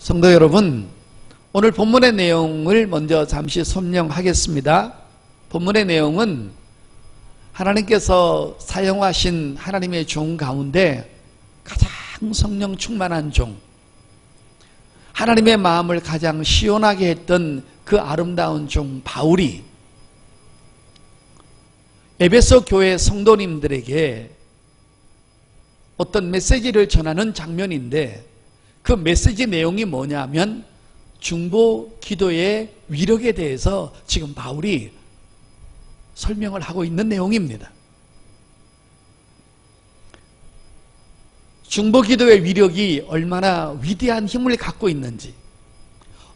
성도 여러분, 오늘 본문의 내용을 먼저 잠시 설명하겠습니다. 본문의 내용은 하나님께서 사용하신 하나님의 종 가운데 가장 성령 충만한 종, 하나님의 마음을 가장 시원하게 했던 그 아름다운 종 바울이 에베소 교회 성도님들에게 어떤 메시지를 전하는 장면인데, 그 메시지 내용이 뭐냐면 중보 기도의 위력에 대해서 지금 바울이 설명을 하고 있는 내용입니다. 중보 기도의 위력이 얼마나 위대한 힘을 갖고 있는지,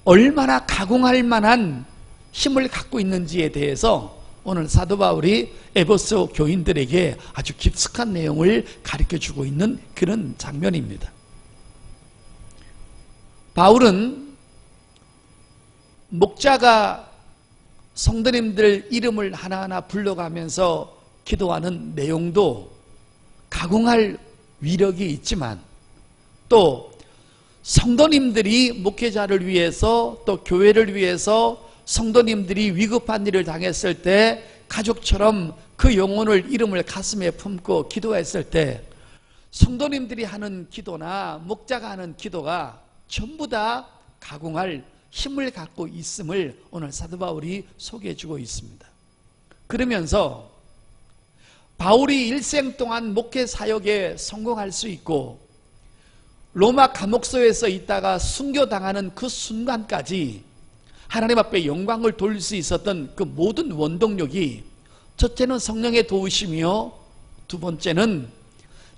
얼마나 가공할 만한 힘을 갖고 있는지에 대해서 오늘 사도 바울이 에베소 교인들에게 아주 깊숙한 내용을 가르쳐주고 있는 그런 장면입니다. 바울은 목자가 성도님들 이름을 하나하나 불러가면서 기도하는 내용도 가공할 위력이 있지만, 또 성도님들이 목회자를 위해서, 또 교회를 위해서 성도님들이 위급한 일을 당했을 때 가족처럼 그 영혼을, 이름을 가슴에 품고 기도했을 때 성도님들이 하는 기도나 목자가 하는 기도가 전부 다 가공할 힘을 갖고 있음을 오늘 사도 바울이 소개해 주고 있습니다. 그러면서 바울이 일생 동안 목회 사역에 성공할 수 있고 로마 감옥소에서 있다가 순교당하는 그 순간까지 하나님 앞에 영광을 돌릴 수 있었던 그 모든 원동력이, 첫째는 성령의 도우심이요, 두 번째는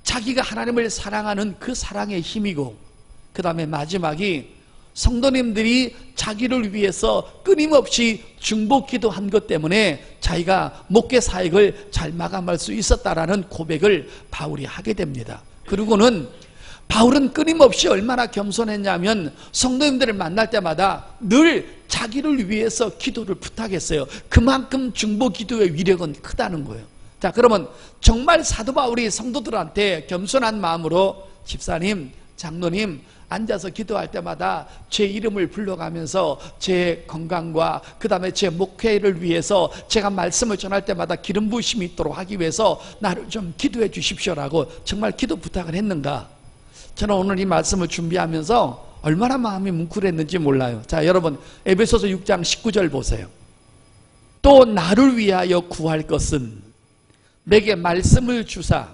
자기가 하나님을 사랑하는 그 사랑의 힘이고, 그 다음에 마지막이 성도님들이 자기를 위해서 끊임없이 중보 기도한 것 때문에 자기가 목회 사역을 잘 마감할 수 있었다라는 고백을 바울이 하게 됩니다. 그리고는 바울은 끊임없이 얼마나 겸손했냐면 성도님들을 만날 때마다 늘 자기를 위해서 기도를 부탁했어요. 그만큼 중보 기도의 위력은 크다는 거예요. 자, 그러면 정말 사도 바울이 성도들한테 겸손한 마음으로 집사님, 장로님, 앉아서 기도할 때마다 제 이름을 불러가면서 제 건강과 그 다음에 제 목회를 위해서 제가 말씀을 전할 때마다 기름 부으심이 있도록 하기 위해서 나를 좀 기도해 주십시오라고 정말 기도 부탁을 했는가? 저는 오늘 이 말씀을 준비하면서 얼마나 마음이 뭉클했는지 몰라요. 자, 여러분 에베소서 6장 19절 보세요. 또 나를 위하여 구할 것은 내게 말씀을 주사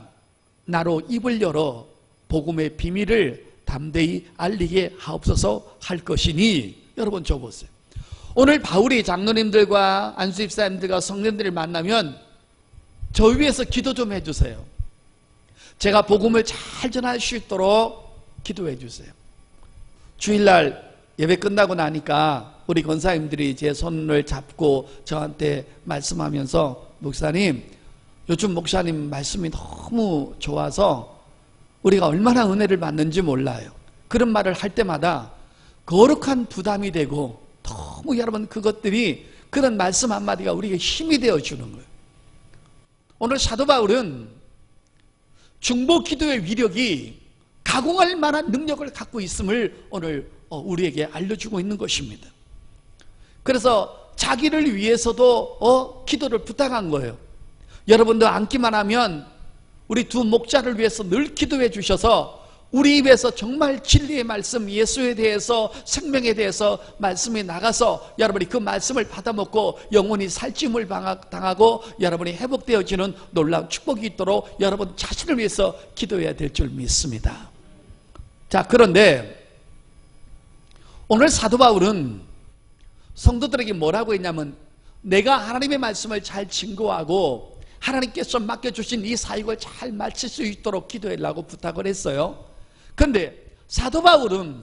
나로 입을 열어 복음의 비밀을 담대히 알리게 하옵소서 할 것이니. 여러분 저 보세요. 오늘 바울이 장로님들과 안수집사님들과 성도님들을 만나면 저 위해서 기도 좀 해주세요. 제가 복음을 잘 전할 수 있도록 기도해 주세요. 주일날 예배 끝나고 나니까 우리 권사님들이 제 손을 잡고 저한테 말씀하면서, 목사님, 요즘 목사님 말씀이 너무 좋아서 우리가 얼마나 은혜를 받는지 몰라요. 그런 말을 할 때마다 거룩한 부담이 되고, 너무 여러분 그것들이, 그런 말씀 한마디가 우리에게 힘이 되어주는 거예요. 오늘 사도 바울은 중보 기도의 위력이 가공할 만한 능력을 갖고 있음을 오늘 우리에게 알려주고 있는 것입니다. 그래서 자기를 위해서도 기도를 부탁한 거예요. 여러분도 앉기만 하면 우리 두 목자를 위해서 늘 기도해 주셔서 우리 입에서 정말 진리의 말씀, 예수에 대해서, 생명에 대해서 말씀이 나가서 여러분이 그 말씀을 받아먹고 영혼이 살찜을 당하고 여러분이 회복되어지는 놀라운 축복이 있도록 여러분 자신을 위해서 기도해야 될 줄 믿습니다. 자, 그런데 오늘 사도 바울은 성도들에게 뭐라고 했냐면, 내가 하나님의 말씀을 잘 증거하고 하나님께서 맡겨주신 이 사역을 잘 마칠 수 있도록 기도해달라고 부탁을 했어요. 그런데 사도 바울은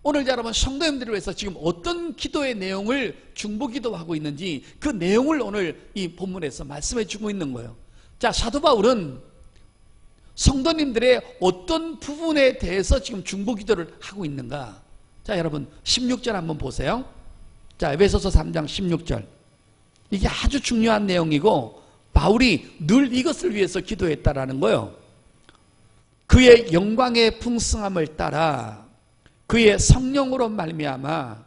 오늘 여러분 성도님들을 위해서 지금 어떤 기도의 내용을 중보 기도하고 있는지 그 내용을 오늘 이 본문에서 말씀해 주고 있는 거예요. 자, 사도 바울은 성도님들의 어떤 부분에 대해서 지금 중보 기도를 하고 있는가? 자, 여러분 16절 한번 보세요. 자, 에베소서 3장 16절. 이게 아주 중요한 내용이고 바울이 늘 이것을 위해서 기도했다라는 거예요. 그의 영광의 풍성함을 따라 그의 성령으로 말미암아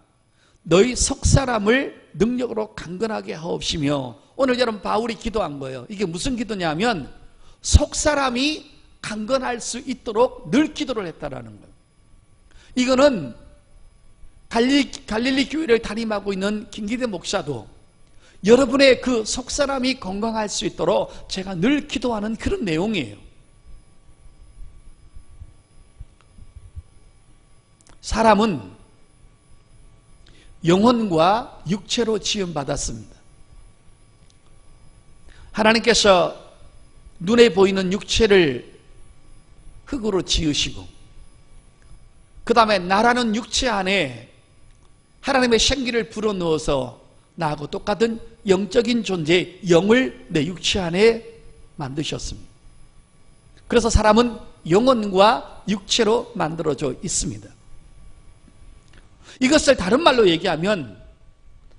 너희 속사람을 능력으로 강건하게 하옵시며, 오늘 여러분 바울이 기도한 거예요. 이게 무슨 기도냐면 속사람이 강건할 수 있도록 늘 기도를 했다라는 거예요. 이거는 갈릴리 교회를 담임하고 있는 김기대 목사도 여러분의 그 속사람이 건강할 수 있도록 제가 늘 기도하는 그런 내용이에요. 사람은 영혼과 육체로 지음받았습니다. 하나님께서 눈에 보이는 육체를 흙으로 지으시고, 그 다음에 나라는 육체 안에 하나님의 생기를 불어넣어서 나하고 똑같은 영적인 존재, 영을 내 육체 안에 만드셨습니다. 그래서 사람은 영혼과 육체로 만들어져 있습니다. 이것을 다른 말로 얘기하면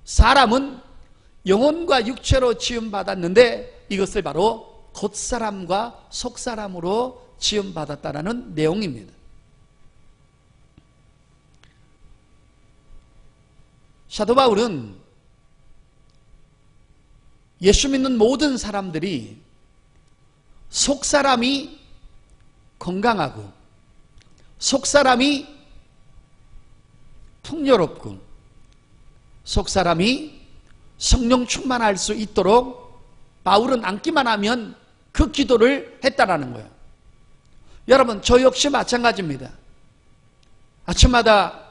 사람은 영혼과 육체로 지음받았는데 이것을 바로 겉사람과 속사람으로 지음받았다는 내용입니다. 사도 바울은 예수 믿는 모든 사람들이 속사람이 건강하고 속사람이 풍요롭고 속사람이 성령 충만할 수 있도록 바울은 앉기만 하면 그 기도를 했다라는 거예요. 여러분, 저 역시 마찬가지입니다. 아침마다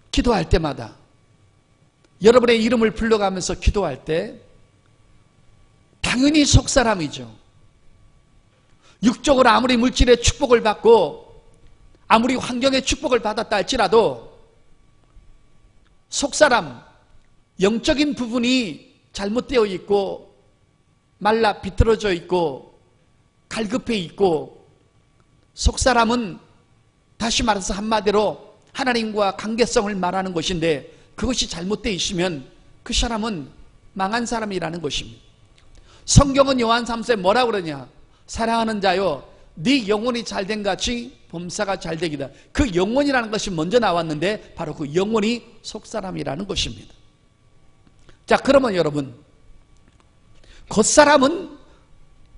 기도할 때마다 여러분의 이름을 불러가면서 기도할 때 당연히 속사람이죠. 육적으로 아무리 물질의 축복을 받고 아무리 환경의 축복을 받았다 할지라도 속사람, 영적인 부분이 잘못되어 있고 말라 비틀어져 있고 갈급해 있고, 속사람은 다시 말해서 한마디로 하나님과 관계성을 말하는 것인데 그것이 잘못되어 있으면 그 사람은 망한 사람이라는 것입니다. 성경은 요한 3서에 뭐라고 그러냐? 사랑하는 자여, 네 영혼이 잘된 같이 범사가 잘되기다. 그 영혼이라는 것이 먼저 나왔는데 바로 그 영혼이 속사람이라는 것입니다. 자, 그러면 여러분,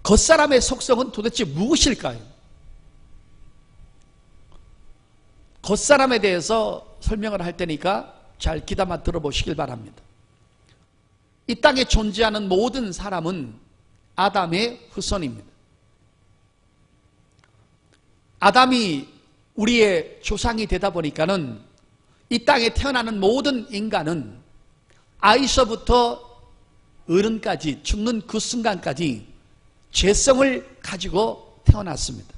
겉사람의 속성은 도대체 무엇일까요? 겉사람에 대해서 설명을 할 테니까 잘 귀담아 들어보시길 바랍니다. 이 땅에 존재하는 모든 사람은 아담의 후손입니다. 아담이 우리의 조상이 되다 보니까는 이 땅에 태어나는 모든 인간은 아이서부터 어른까지 죽는 그 순간까지 죄성을 가지고 태어났습니다.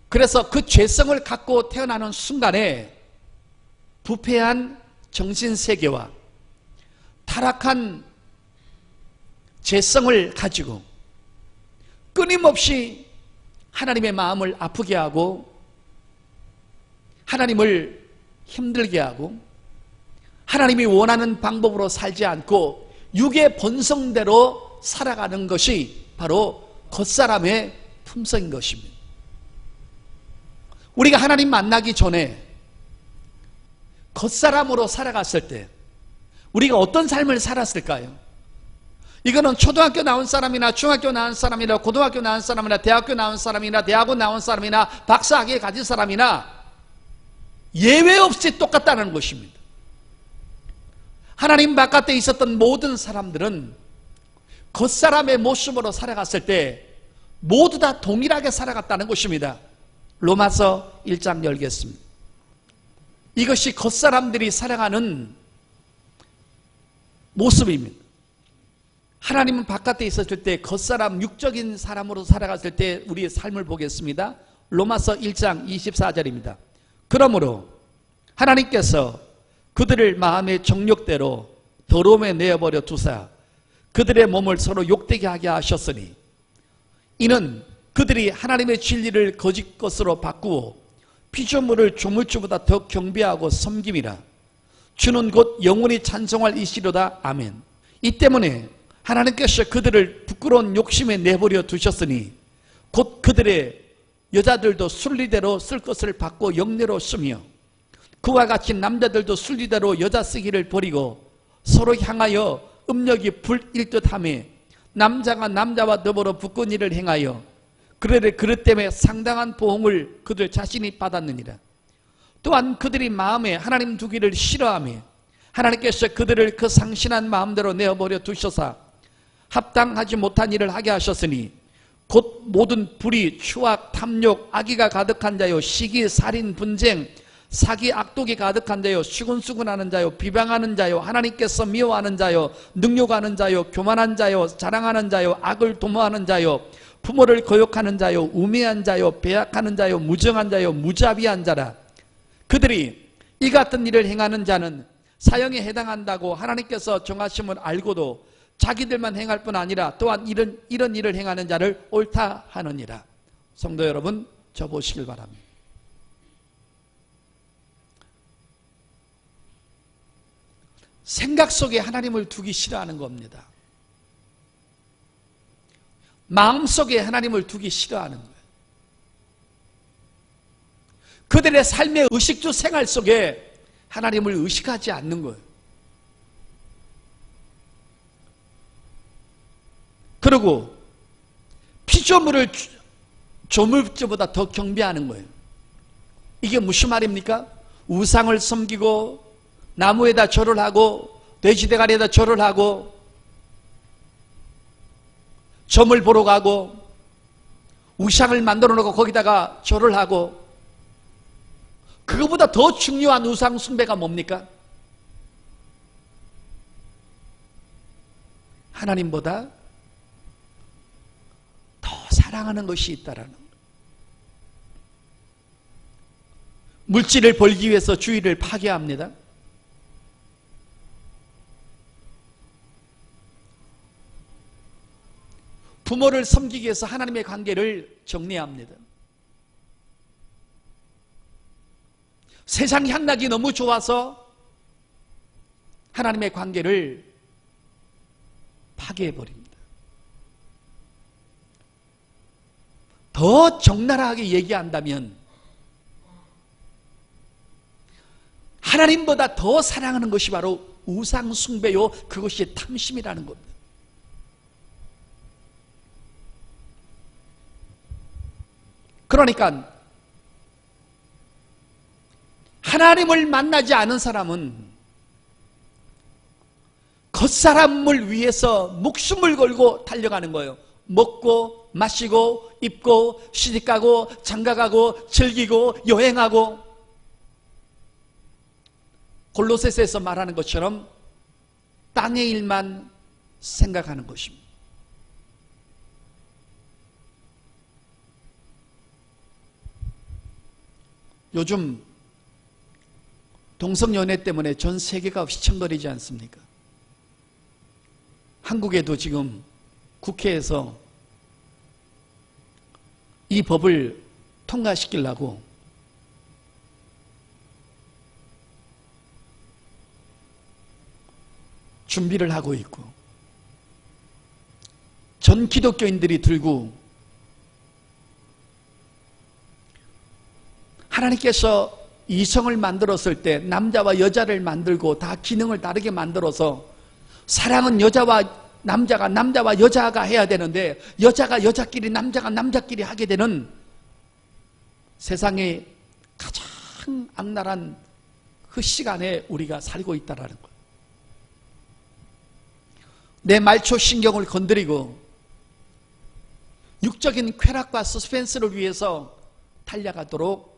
그래서 그 죄성을 갖고 태어나는 순간에 부패한 정신세계와 타락한 죄성을 가지고 끊임없이 하나님의 마음을 아프게 하고 하나님을 힘들게 하고 하나님이 원하는 방법으로 살지 않고 육의 본성대로 살아가는 것이 바로 겉사람의 품성인 것입니다. 우리가 하나님 만나기 전에 겉사람으로 살아갔을 때 우리가 어떤 삶을 살았을까요? 이거는 초등학교 나온 사람이나 중학교 나온 사람이나 고등학교 나온 사람이나 대학교 나온 사람이나 대학원 나온 사람이나 박사학위에 가진 사람이나 예외 없이 똑같다는 것입니다. 하나님 바깥에 있었던 모든 사람들은 겉사람의 모습으로 살아갔을 때 모두 다 동일하게 살아갔다는 것입니다. 로마서 1장 열겠습니다. 이것이 겉사람들이 살아가는 모습입니다. 하나님은 바깥에 있었을 때 겉사람, 육적인 사람으로 살아갔을 때 우리의 삶을 보겠습니다. 로마서 1장 24절입니다. 그러므로 하나님께서 그들을 마음의 정욕대로 더러움에 내어버려 두사 그들의 몸을 서로 욕되게 하게 하셨으니 이는 그들이 하나님의 진리를 거짓 것으로 바꾸어 피조물을 조물주보다 더 경배하고 섬김이라. 주는 곧 영원히 찬송할 이시로다. 아멘. 이 때문에 하나님께서 그들을 부끄러운 욕심에 내버려 두셨으니 곧 그들의 여자들도 순리대로 쓸 것을 받고 영례로 쓰며 그와 같이 남자들도 순리대로 여자 쓰기를 버리고 서로 향하여 음력이 불일 듯하며 남자가 남자와 더불어 부끄러운 일을 행하여 그릇 때문에 상당한 보응을 그들 자신이 받았느니라. 또한 그들이 마음에 하나님 두기를 싫어하며 하나님께서 그들을 그 상신한 마음대로 내어버려 두셔서 합당하지 못한 일을 하게 하셨으니 곧 모든 불의, 추악, 탐욕, 악의가 가득한 자요, 시기, 살인, 분쟁, 사기, 악독이 가득한 자요, 수근수근하는 자요, 비방하는 자요, 하나님께서 미워하는 자요, 능욕하는 자요, 교만한 자요, 자랑하는 자요, 악을 도모하는 자요, 부모를 거역하는 자요, 우매한 자요, 배약하는 자요, 무정한 자요, 무자비한 자라. 그들이 이 같은 일을 행하는 자는 사형에 해당한다고 하나님께서 정하심을 알고도 자기들만 행할 뿐 아니라 또한 이런 일을 행하는 자를 옳다 하느니라. 성도 여러분, 저 보시길 바랍니다. 생각 속에 하나님을 두기 싫어하는 겁니다. 마음 속에 하나님을 두기 싫어하는 거예요. 그들의 삶의 의식주 생활 속에 하나님을 의식하지 않는 거예요. 그리고 피조물을 조물주보다 더 경배하는 거예요. 이게 무슨 말입니까? 우상을 섬기고 나무에다 절을 하고 돼지대가리에다 절을 하고 점을 보러 가고 우상을 만들어 놓고 거기다가 절을 하고, 그거보다 더 중요한 우상 숭배가 뭡니까? 하나님보다 더 사랑하는 것이 있다라는 거예요. 물질을 벌기 위해서 주의를 파괴합니다. 부모를 섬기기 위해서 하나님의 관계를 정리합니다. 세상 향락이 너무 좋아서 하나님의 관계를 파괴해버립니다. 더 적나라하게 얘기한다면 하나님보다 더 사랑하는 것이 바로 우상 숭배요, 그것이 탐심이라는 겁니다. 그러니까 하나님을 만나지 않은 사람은 겉사람을 위해서 목숨을 걸고 달려가는 거예요. 먹고 마시고 입고 시집가고 장가가고 즐기고 여행하고, 골로새서에서 말하는 것처럼 땅의 일만 생각하는 것입니다. 요즘 동성연애 때문에 전 세계가 휘청거리지 않습니까? 한국에도 지금 국회에서 이 법을 통과시키려고 준비를 하고 있고, 전 기독교인들이 들고, 하나님께서 이성을 만들었을 때 남자와 여자를 만들고 다 기능을 다르게 만들어서 사랑은 여자와 남자가, 남자와 여자가 해야 되는데 여자가 여자끼리, 남자가 남자끼리 하게 되는 세상의 가장 악랄한 그 시간에 우리가 살고 있다는 거예요. 내 말초 신경을 건드리고 육적인 쾌락과 서스펜스를 위해서 달려가도록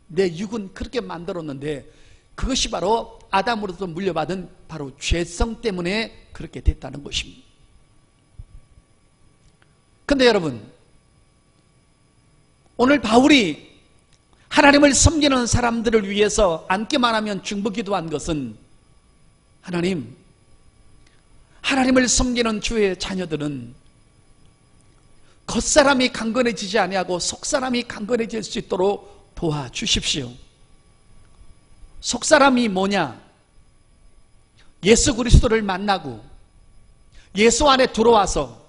내 육은 그렇게 만들었는데, 그것이 바로 아담으로부터 물려받은 바로 죄성 때문에 그렇게 됐다는 것입니다. 그런데 여러분, 오늘 바울이 하나님을 섬기는 사람들을 위해서 앉기만 하면 중보기도한 것은, 하나님을 섬기는 주의 자녀들은 겉사람이 강건해지지 아니하고 속사람이 강건해질 수 있도록 도와주십시오. 속사람이 뭐냐? 예수 그리스도를 만나고 예수 안에 들어와서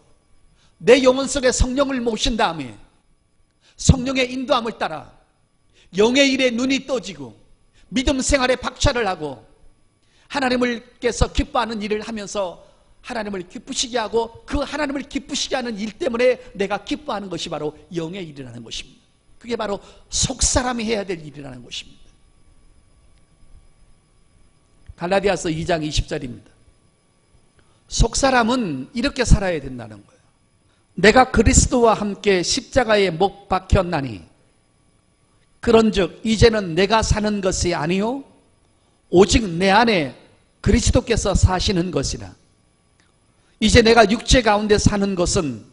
내 영혼 속에 성령을 모신 다음에 성령의 인도함을 따라 영의 일에 눈이 떠지고 믿음 생활에 박차를 하고 하나님을께서 기뻐하는 일을 하면서 하나님을 기쁘시게 하고 그 하나님을 기쁘시게 하는 일 때문에 내가 기뻐하는 것이 바로 영의 일이라는 것입니다. 그게 바로 속사람이 해야 될 일이라는 것입니다. 갈라디아서 2장 20절입니다. 속사람은 이렇게 살아야 된다는 거예요. 내가 그리스도와 함께 십자가에 못 박혔나니 그런즉 이제는 내가 사는 것이 아니요 오직 내 안에 그리스도께서 사시는 것이라. 이제 내가 육체 가운데 사는 것은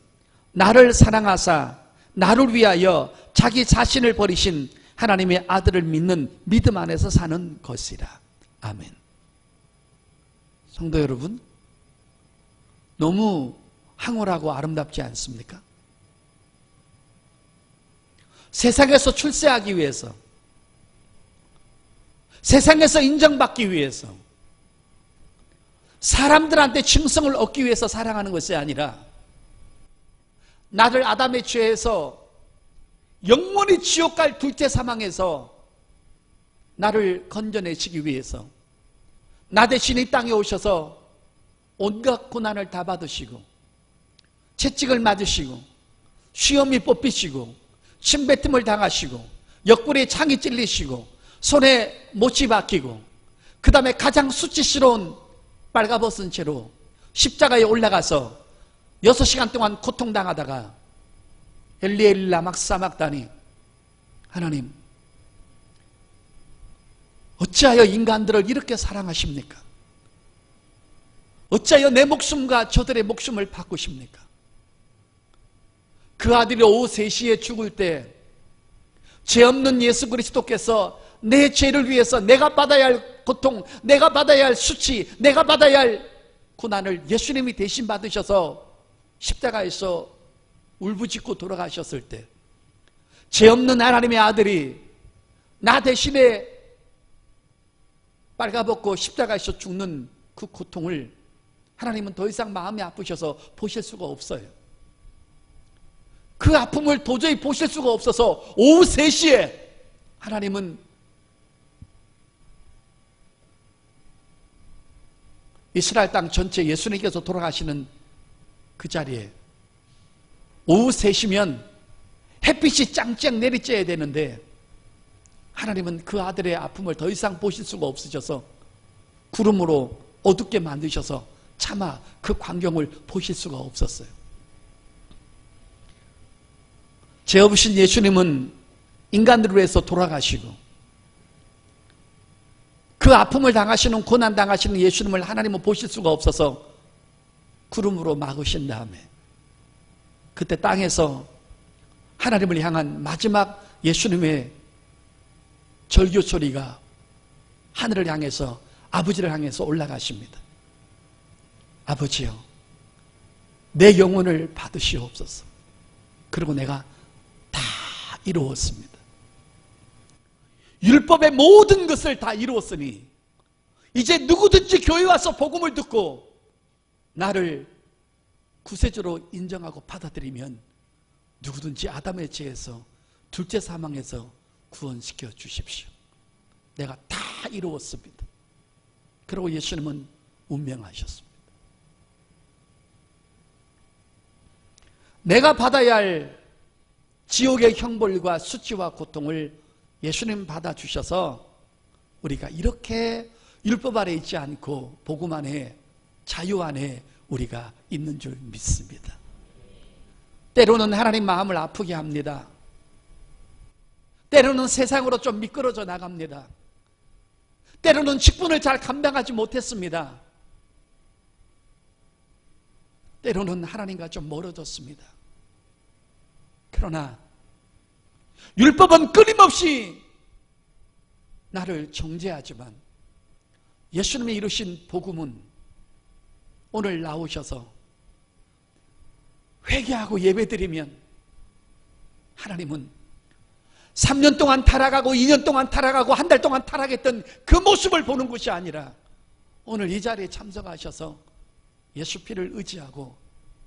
나를 사랑하사 나를 위하여 자기 자신을 버리신 하나님의 아들을 믿는 믿음 안에서 사는 것이라. 아멘. 성도 여러분, 너무 황홀하고 아름답지 않습니까? 세상에서 출세하기 위해서, 세상에서 인정받기 위해서, 사람들한테 칭송을 얻기 위해서 사랑하는 것이 아니라 나를 아담의 죄에서 영원히 지옥 갈 둘째 사망에서 나를 건져내시기 위해서 나 대신 이 땅에 오셔서 온갖 고난을 다 받으시고 채찍을 맞으시고 시험이 뽑히시고 침뱉음을 당하시고 옆구리에 창이 찔리시고 손에 못이 박히고 그 다음에 가장 수치스러운 빨가벗은 채로 십자가에 올라가서 6시간 동안 고통당하다가 엘리 라마 사박다니 하나님 어찌하여 인간들을 이렇게 사랑하십니까? 어찌하여 내 목숨과 저들의 목숨을 바꾸십니까? 그 아들이 오후 3시에 죽을 때 죄 없는 예수 그리스도께서 내 죄를 위해서 내가 받아야 할 고통, 내가 받아야 할 수치, 내가 받아야 할 고난을 예수님이 대신 받으셔서 십자가에서 울부짖고 돌아가셨을 때 죄 없는 하나님의 아들이 나 대신에 빨가벗고 십자가에서 죽는 그 고통을 하나님은 더 이상 마음이 아프셔서 보실 수가 없어요. 그 아픔을 도저히 보실 수가 없어서 오후 3시에 하나님은 이스라엘 땅 전체 예수님께서 돌아가시는 그 자리에 오후 3시면 햇빛이 짱짱 내리쬐야 되는데 하나님은 그 아들의 아픔을 더 이상 보실 수가 없으셔서 구름으로 어둡게 만드셔서 차마 그 광경을 보실 수가 없었어요. 죄 없으신 예수님은 인간들을 위해서 돌아가시고 그 아픔을 당하시는 고난 당하시는 예수님을 하나님은 보실 수가 없어서 구름으로 막으신 다음에 그때 땅에서 하나님을 향한 마지막 예수님의 절규 소리가 하늘을 향해서 아버지를 향해서 올라가십니다. 아버지여 내 영혼을 받으시옵소서. 그리고 내가 다 이루었습니다. 율법의 모든 것을 다 이루었으니 이제 누구든지 교회 와서 복음을 듣고 나를 구세주로 인정하고 받아들이면 누구든지 아담의 죄에서 둘째 사망에서 구원시켜 주십시오. 내가 다 이루었습니다. 그리고 예수님은 운명하셨습니다. 내가 받아야 할 지옥의 형벌과 수치와 고통을 예수님 받아주셔서 우리가 이렇게 율법 아래 있지 않고 복음 안에 자유 안에 우리가 있는 줄 믿습니다. 때로는 하나님 마음을 아프게 합니다. 때로는 세상으로 좀 미끄러져 나갑니다. 때로는 직분을 잘 감당하지 못했습니다. 때로는 하나님과 좀 멀어졌습니다. 그러나 율법은 끊임없이 나를 정죄하지만 예수님이 이루신 복음은 오늘 나오셔서 회개하고 예배드리면 하나님은 3년 동안 타락하고 2년 동안 타락하고 한 달 동안 타락했던 그 모습을 보는 것이 아니라 오늘 이 자리에 참석하셔서 예수 피를 의지하고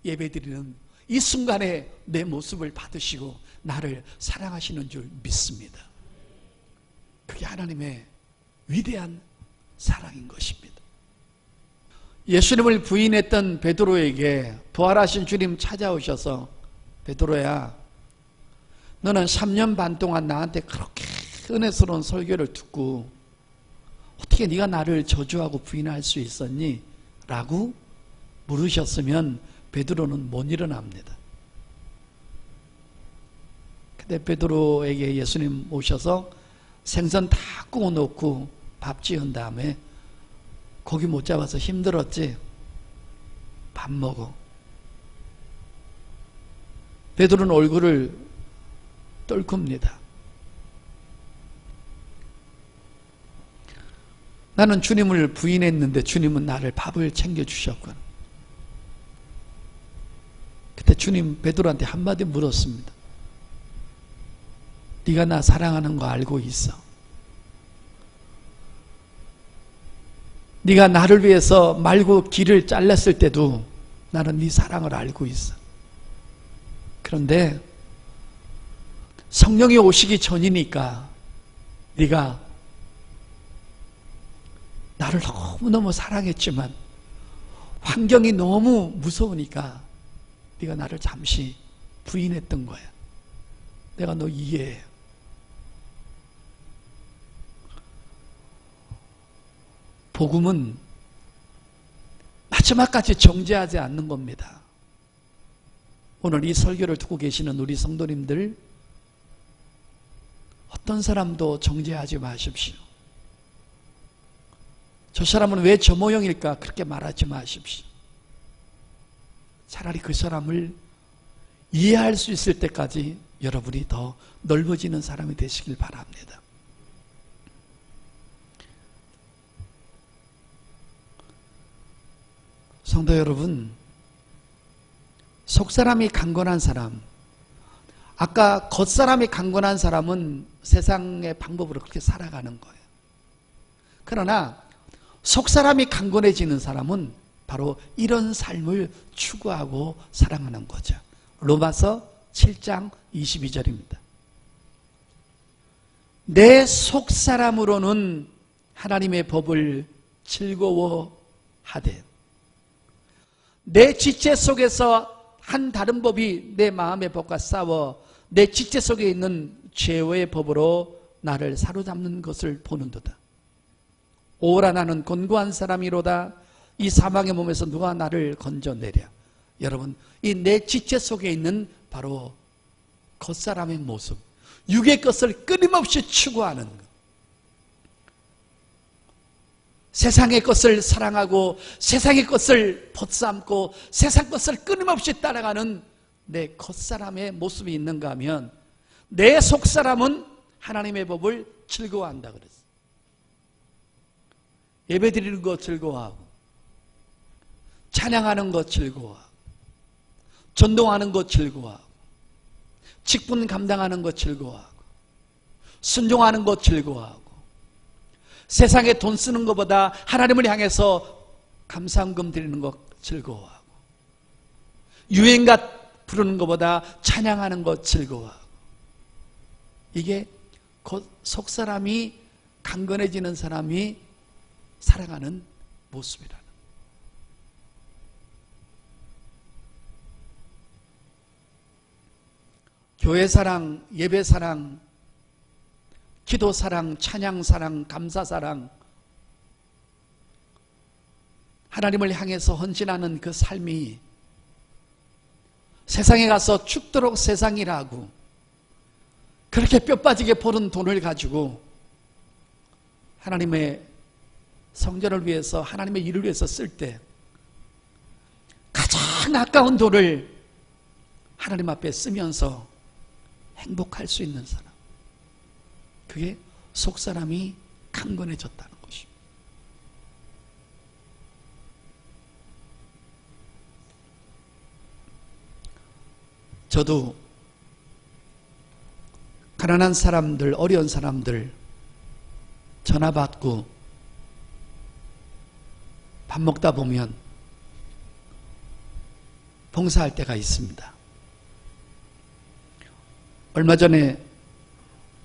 예배드리는 이 순간에 내 모습을 받으시고 나를 사랑하시는 줄 믿습니다. 그게 하나님의 위대한 사랑인 것입니다. 예수님을 부인했던 베드로에게 부활하신 주님 찾아오셔서 베드로야, 너는 3년 반 동안 나한테 그렇게 은혜스러운 설교를 듣고 어떻게 네가 나를 저주하고 부인할 수 있었니? 라고 물으셨으면 베드로는 못 일어납니다. 근데 베드로에게 예수님 오셔서 생선 다 구워 놓고 밥 지은 다음에 고기 못 잡아서 힘들었지? 밥 먹어. 베드로는 얼굴을 떨굽니다. 나는 주님을 부인했는데 주님은 나를 밥을 챙겨주셨구나. 그때 주님 베드로한테 한마디 물었습니다. 네가 나 사랑하는 거 알고 있어. 네가 나를 위해서 말고 길을 잘랐을 때도 나는 네 사랑을 알고 있어. 그런데 성령이 오시기 전이니까 네가 나를 너무너무 사랑했지만 환경이 너무 무서우니까 네가 나를 잠시 부인했던 거야. 내가 너 이해해. 복음은 마지막까지 정죄하지 않는 겁니다. 오늘 이 설교를 듣고 계시는 우리 성도님들, 어떤 사람도 정죄하지 마십시오. 저 사람은 왜 저 모형일까? 그렇게 말하지 마십시오. 차라리 그 사람을 이해할 수 있을 때까지 여러분이 더 넓어지는 사람이 되시길 바랍니다. 성도 여러분, 속사람이 강건한 사람, 아까 겉사람이 강건한 사람은 세상의 방법으로 그렇게 살아가는 거예요. 그러나 속사람이 강건해지는 사람은 바로 이런 삶을 추구하고 사랑하는 거죠. 로마서 7장 22절입니다. 내 속사람으로는 하나님의 법을 즐거워하되 내 지체 속에서 한 다른 법이 내 마음의 법과 싸워 내 지체 속에 있는 죄의 법으로 나를 사로잡는 것을 보는도다. 오라 나는 곤고한 사람이로다. 이 사망의 몸에서 누가 나를 건져내랴. 여러분, 이 내 지체 속에 있는 바로 겉사람의 모습, 육의 것을 끊임없이 추구하는 것, 세상의 것을 사랑하고 세상의 것을 벗삼고 세상 것을 끊임없이 따라가는 내 겉사람의 모습이 있는가 하면 내 속사람은 하나님의 법을 즐거워한다 그랬어요. 예배드리는 것 즐거워하고 찬양하는 것 즐거워하고 전도하는 것 즐거워하고 직분 감당하는 것 즐거워하고 순종하는 것 즐거워하고 세상에 돈 쓰는 것보다 하나님을 향해서 감사헌금 드리는 것 즐거워하고 유행가 부르는 것보다 찬양하는 것 즐거워하고 이게 속사람이 강건해지는 사람이 살아가는 모습이라는. 교회 사랑, 예배 사랑, 기도 사랑, 찬양 사랑, 감사 사랑, 하나님을 향해서 헌신하는 그 삶이 세상에 가서 죽도록 세상이라고 그렇게 뼈 빠지게 버는 돈을 가지고 하나님의 성전을 위해서 하나님의 일을 위해서 쓸 때 가장 아까운 돈을 하나님 앞에 쓰면서 행복할 수 있는 사람, 그게 속사람이 강건해졌다는 것입니다. 저도 가난한 사람들, 어려운 사람들 전화 받고 밥 먹다 보면 봉사할 때가 있습니다. 얼마 전에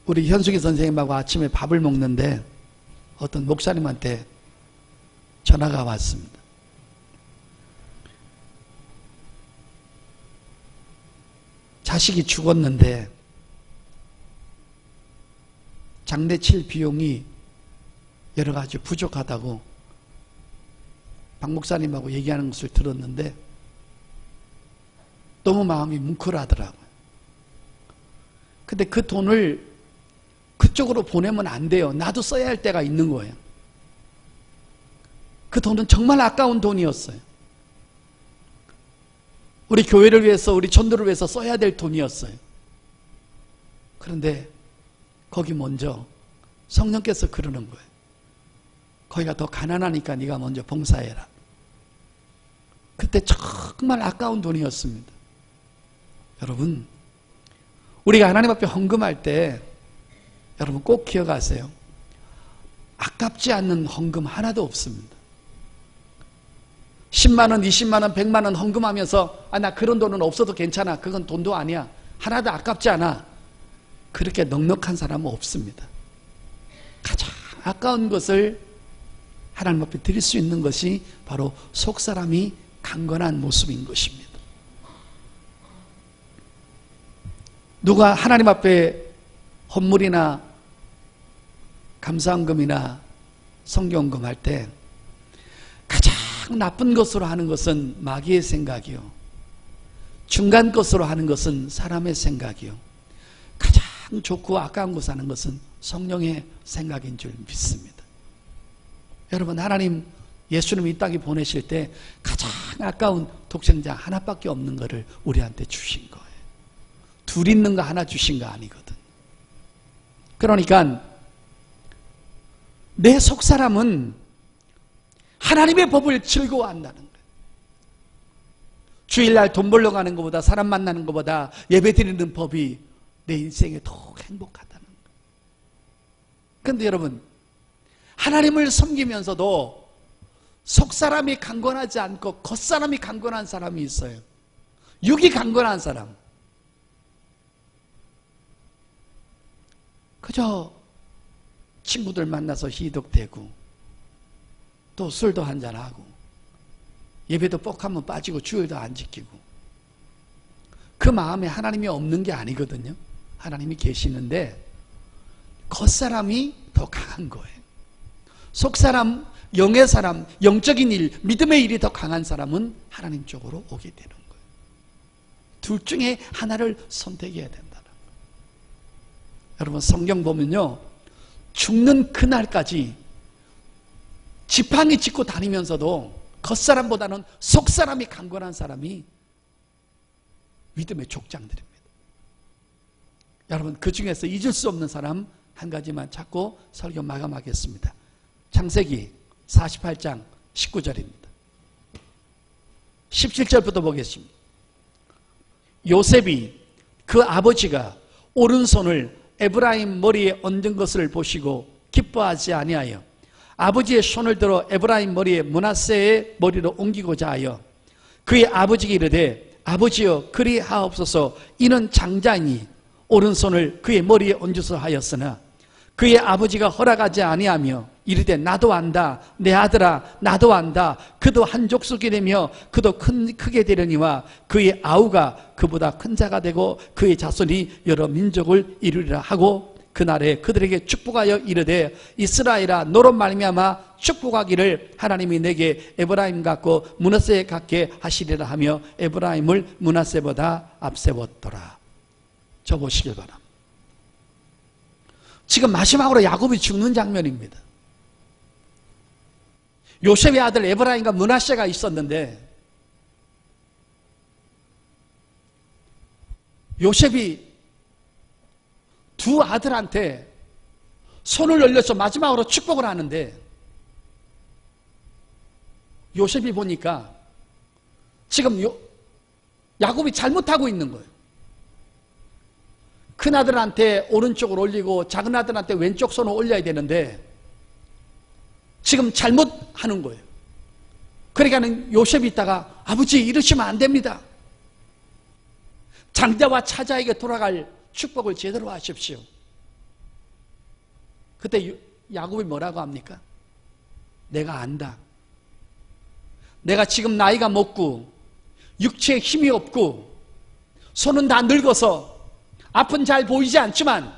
우리 현숙이 선생님하고 아침에 밥을 먹는데 어떤 목사님한테 전화가 왔습니다. 자식이 죽었는데 장례 칠 비용이 여러 가지 부족하다고 박 목사님하고 얘기하는 것을 들었는데 너무 마음이 뭉클하더라고요. 근데 그 돈을 그쪽으로 보내면 안 돼요. 나도 써야 할 때가 있는 거예요. 그 돈은 정말 아까운 돈이었어요. 우리 교회를 위해서, 우리 전도를 위해서 써야 될 돈이었어요. 그런데 거기 먼저 성령께서 그러는 거예요. 거기가 더 가난하니까 네가 먼저 봉사해라. 그때 정말 아까운 돈이었습니다. 여러분, 우리가 하나님 앞에 헌금할 때 여러분 꼭 기억하세요. 아깝지 않는 헌금 하나도 없습니다. 10만 원, 20만 원, 100만 원 헌금하면서 나 그런 돈은 없어도 괜찮아. 그건 돈도 아니야. 하나도 아깝지 않아. 그렇게 넉넉한 사람은 없습니다. 가장 아까운 것을 하나님 앞에 드릴 수 있는 것이 바로 속사람이 강건한 모습인 것입니다. 누가 하나님 앞에 헌물이나 감사헌금이나 성경헌금 할 때 가장 나쁜 것으로 하는 것은 마귀의 생각이요, 중간 것으로 하는 것은 사람의 생각이요, 가장 좋고 아까운 것을 하는 것은 성령의 생각인 줄 믿습니다. 여러분, 하나님 예수님 이 땅에 보내실 때 가장 아까운 독생자 하나밖에 없는 것을 우리한테 주신 거예요. 둘 있는 거 하나 주신 거 아니거든. 그러니까 내 속사람은 하나님의 법을 즐거워한다는 거예요. 주일날 돈 벌러 가는 것보다, 사람 만나는 것보다 예배 드리는 법이 내 인생에 더 행복하다는 거예요. 그런데 여러분, 하나님을 섬기면서도 속사람이 강건하지 않고 겉사람이 강건한 사람이 있어요. 육이 강건한 사람. 그저 친구들 만나서 희독대고 또 술도 한잔하고 예배도 뻑하면 빠지고 주일도 안 지키고, 그 마음에 하나님이 없는 게 아니거든요. 하나님이 계시는데 겉사람이 더 강한 거예요. 속사람, 영의 사람, 영적인 일, 믿음의 일이 더 강한 사람은 하나님 쪽으로 오게 되는 거예요. 둘 중에 하나를 선택해야 된다는 거예요. 여러분, 성경 보면요, 죽는 그날까지 지팡이 짚고 다니면서도 겉사람보다는 속사람이 강건한 사람이 믿음의 족장들입니다. 여러분, 그 중에서 잊을 수 없는 사람 한 가지만 찾고 설교 마감하겠습니다. 창세기 48장 19절입니다. 17절부터 보겠습니다. 요셉이 그 아버지가 오른손을 에브라임 머리에 얹은 것을 보시고 기뻐하지 아니하여 아버지의 손을 들어 에브라임 머리에 므낫세의 머리로 옮기고자 하여 그의 아버지께 이르되 아버지여 그리하옵소서, 이는 장자이니 오른손을 그의 머리에 얹으소 하였으나 그의 아버지가 허락하지 아니하며 이르되 나도 안다, 내 아들아 나도 안다, 그도 한 족속이 되며 그도 크게 되려니와 그의 아우가 그보다 큰 자가 되고 그의 자손이 여러 민족을 이루리라 하고 그날에 그들에게 축복하여 이르되 이스라엘아 너로 말미암아 축복하기를 하나님이 내게 에브라임 같고 므낫세 같게 하시리라 하며 에브라임을 므낫세보다 앞세웠더라. 저 보시길 바랍니다. 지금 마지막으로 야곱이 죽는 장면입니다. 요셉의 아들 에브라임과 므낫세가 있었는데 요셉이 두 아들한테 손을 올려서 마지막으로 축복을 하는데 요셉이 보니까 지금 야곱이 잘못하고 있는 거예요. 큰 아들한테 오른쪽을 올리고 작은 아들한테 왼쪽 손을 올려야 되는데 지금 잘못하는 거예요. 그러니까 요셉이 있다가 아버지 이러시면 안 됩니다. 장자와 차자에게 돌아갈 축복을 제대로 하십시오. 그때 야곱이 뭐라고 합니까? 내가 안다. 내가 지금 나이가 먹고 육체에 힘이 없고 손은 다 늙어서 앞은 잘 보이지 않지만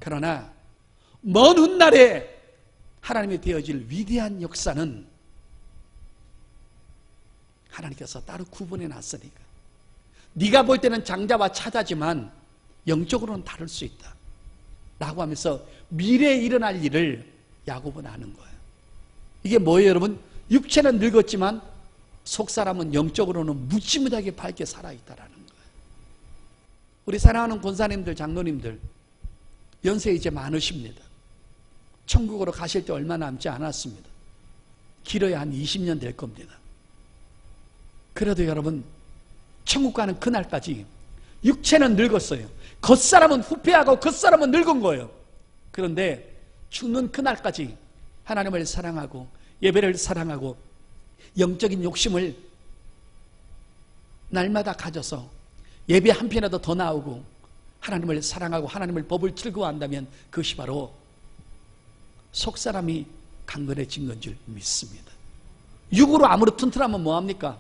그러나 먼 훗날에 하나님이 되어질 위대한 역사는 하나님께서 따로 구분해 놨으니까 네가 볼 때는 장자와 차자지만 영적으로는 다를 수 있다 라고 하면서 미래에 일어날 일을 야곱은 아는 거예요. 이게 뭐예요 여러분? 육체는 늙었지만 속사람은 영적으로는 무지무지하게 밝게 살아있다라는 거예요. 우리 사랑하는 권사님들, 장로님들 연세 이제 많으십니다. 천국으로 가실 때 얼마 남지 않았습니다. 길어야 한 20년 될 겁니다. 그래도 여러분 천국 가는 그날까지 육체는 늙었어요. 겉사람은 후패하고 겉사람은 늙은 거예요. 그런데 죽는 그날까지 하나님을 사랑하고 예배를 사랑하고 영적인 욕심을 날마다 가져서 예배 한 편이라도 더 나오고 하나님을 사랑하고 하나님을 법을 즐거워한다면 그것이 바로 속사람이 강건해진 건 줄 믿습니다. 육으로 아무리 튼튼하면 뭐합니까?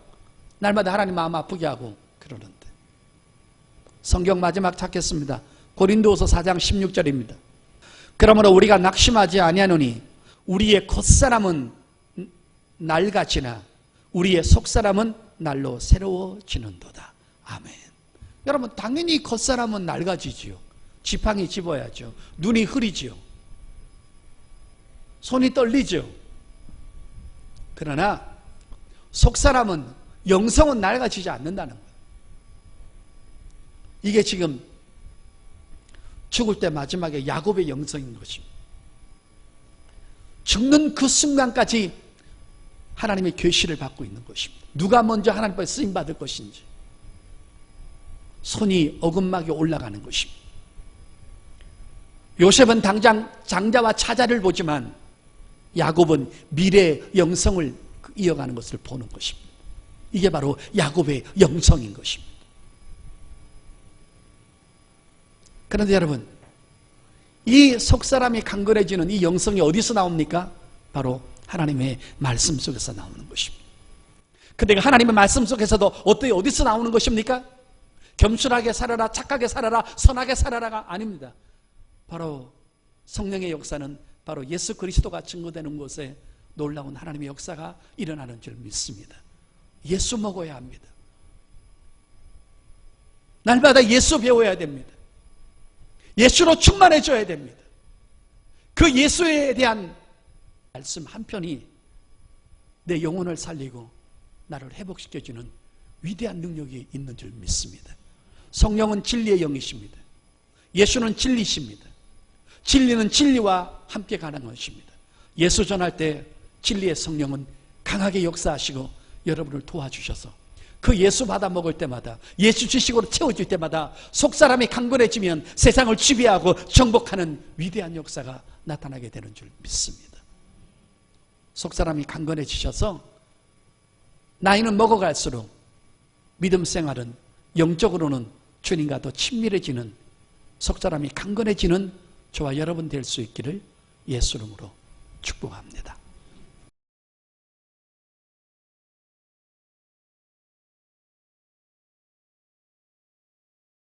날마다 하나님 마음 아프게 하고 그러는데. 성경 마지막 찾겠습니다. 고린도후서 4장 16절입니다. 그러므로 우리가 낙심하지 아니하노니 우리의 겉사람은 낡아지나 우리의 속사람은 날로 새로워지는도다. 아멘. 여러분 당연히 겉사람은 낡아지지요. 지팡이 집어야죠. 눈이 흐리지요. 손이 떨리죠. 그러나 속사람은 영성은 낡아지지 않는다는 거예요. 이게 지금 죽을 때 마지막에 야곱의 영성인 것입니다. 죽는 그 순간까지 하나님의 계시를 받고 있는 것입니다. 누가 먼저 하나님 앞에 쓰임받을 것인지 손이 어긋막에 올라가는 것입니다. 요셉은 당장 장자와 차자를 보지만 야곱은 미래의 영성을 이어가는 것을 보는 것입니다. 이게 바로 야곱의 영성인 것입니다. 그런데 여러분 이 속사람이 강건해지는 이 영성이 어디서 나옵니까? 바로 하나님의 말씀 속에서 나오는 것입니다. 근데 하나님의 말씀 속에서도 어디서 나오는 것입니까? 겸손하게 살아라, 착하게 살아라, 선하게 살아라가 아닙니다. 바로 성령의 역사는 바로 예수 그리스도가 증거되는 곳에 놀라운 하나님의 역사가 일어나는 줄 믿습니다. 예수 먹어야 합니다. 날마다 예수 배워야 됩니다. 예수로 충만해져야 됩니다. 그 예수에 대한 말씀 한 편이 내 영혼을 살리고 나를 회복시켜주는 위대한 능력이 있는 줄 믿습니다. 성령은 진리의 영이십니다. 예수는 진리십니다. 진리는 진리와 함께 가는 것입니다. 예수 전할 때 진리의 성령은 강하게 역사하시고 여러분을 도와주셔서 그 예수 받아 먹을 때마다 예수 지식으로 채워질 때마다 속사람이 강건해지면 세상을 지배하고 정복하는 위대한 역사가 나타나게 되는 줄 믿습니다. 속사람이 강건해지셔서 나이는 먹어갈수록 믿음 생활은 영적으로는 주님과 더 친밀해지는 속사람이 강건해지는 저와 여러분 될 수 있기를 예수 이름으로 축복합니다.